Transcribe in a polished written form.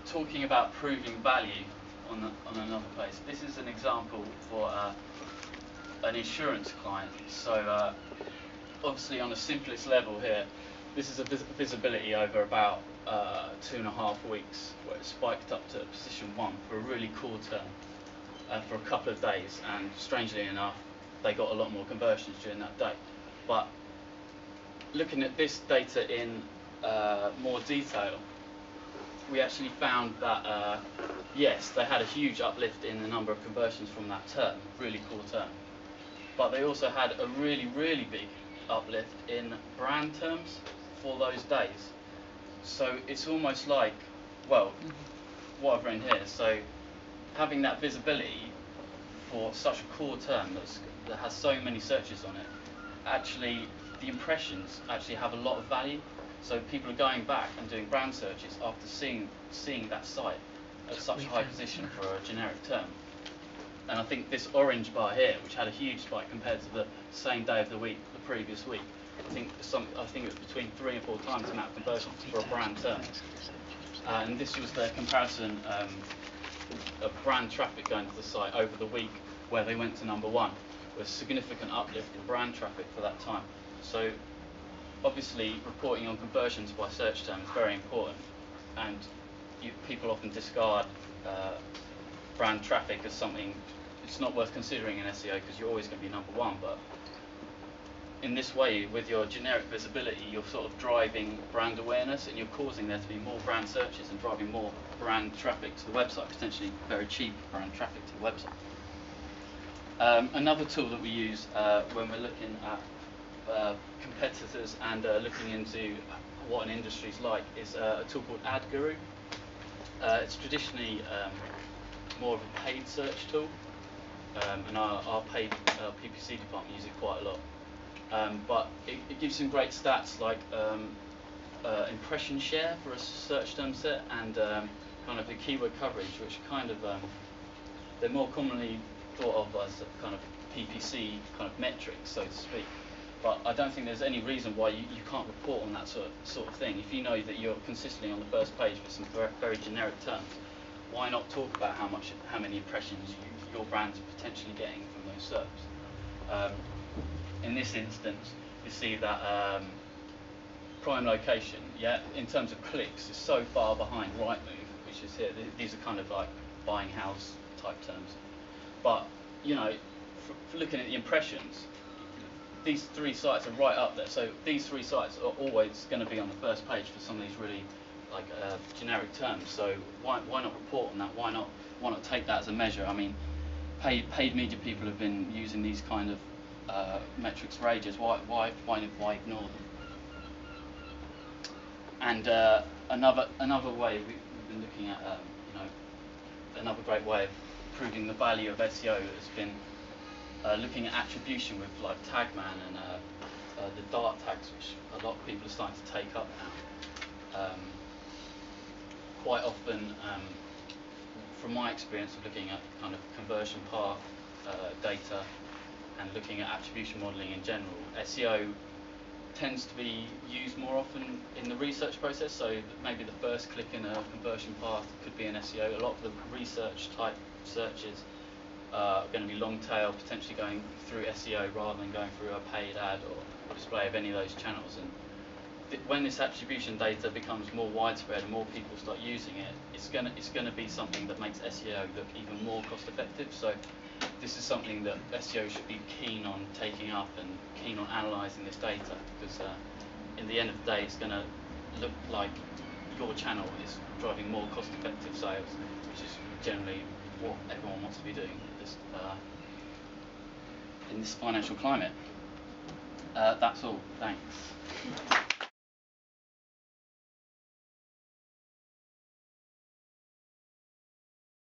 talking about proving value on another place. This is an example for an insurance client. So obviously on the simplest level here, this is a visibility over about 2.5 weeks, where it spiked up to position 1 for a really cool term for a couple of days, and strangely enough they got a lot more conversions during that day. But looking at this data in more detail, we actually found that yes, they had a huge uplift in the number of conversions from that term, really cool term, but they also had a really big uplift in brand terms for those days. So it's almost like, well, what I've written here, so having that visibility for such a core term that has so many searches on it, actually the impressions actually have a lot of value. So people are going back and doing brand searches after seeing that site at such a high position for a generic term. And I think this orange bar here, which had a huge spike compared to the same day of the week, the previous week, I think it was between 3 and 4 times the amount of conversions for a brand term. And this was the comparison of brand traffic going to the site over the week, where they went to number 1, with a significant uplift in brand traffic for that time. So obviously reporting on conversions by search term is very important, and people often discard brand traffic as something it's not worth considering in SEO because you're always going to be number 1. But in this way, with your generic visibility, you're sort of driving brand awareness, and you're causing there to be more brand searches and driving more brand traffic to the website, potentially very cheap brand traffic to the website. Another tool that we use when we're looking at competitors and looking into what an industry's like is a tool called Ad Guru. It's traditionally more of a paid search tool, and our paid PPC department use it quite a lot. But it gives some great stats like impression share for a search term set, and kind of the keyword coverage, which kind of they're more commonly thought of as a kind of PPC kind of metrics, so to speak. But I don't think there's any reason why you can't report on that sort of thing. If you know that you're consistently on the first page with some very generic terms, why not talk about how many impressions your brand's potentially getting from those SERPs? In this instance, you see that prime location, yeah, in terms of clicks, is so far behind Rightmove, which is here. These are kind of like buying house type terms. But you know, for looking at the impressions, these 3 sites are right up there. So these 3 sites are always going to be on the first page for some of these really like generic terms. So why not report on that? Why not take that as a measure? I mean, paid media people have been using these kind of metrics for ages. Why ignore them? And another way we've been looking at, you know, another great way of proving the value of SEO has been looking at attribution with like Tagman and the Dart tags, which a lot of people are starting to take up now. Quite often, from my experience of looking at kind of conversion path data and looking at attribution modelling in general, SEO tends to be used more often in the research process. So maybe the first click in a conversion path could be an SEO. A lot of the research type searches are going to be long tail, potentially going through SEO rather than going through a paid ad or display of any of those channels. And when this attribution data becomes more widespread and more people start using it, it's going to be something that makes SEO look even more cost effective. So this is something that SEO should be keen on taking up and keen on analysing this data, because in the end of the day, it's going to look like your channel is driving more cost effective sales, which is generally what everyone wants to be doing in this financial climate. That's all. Thanks.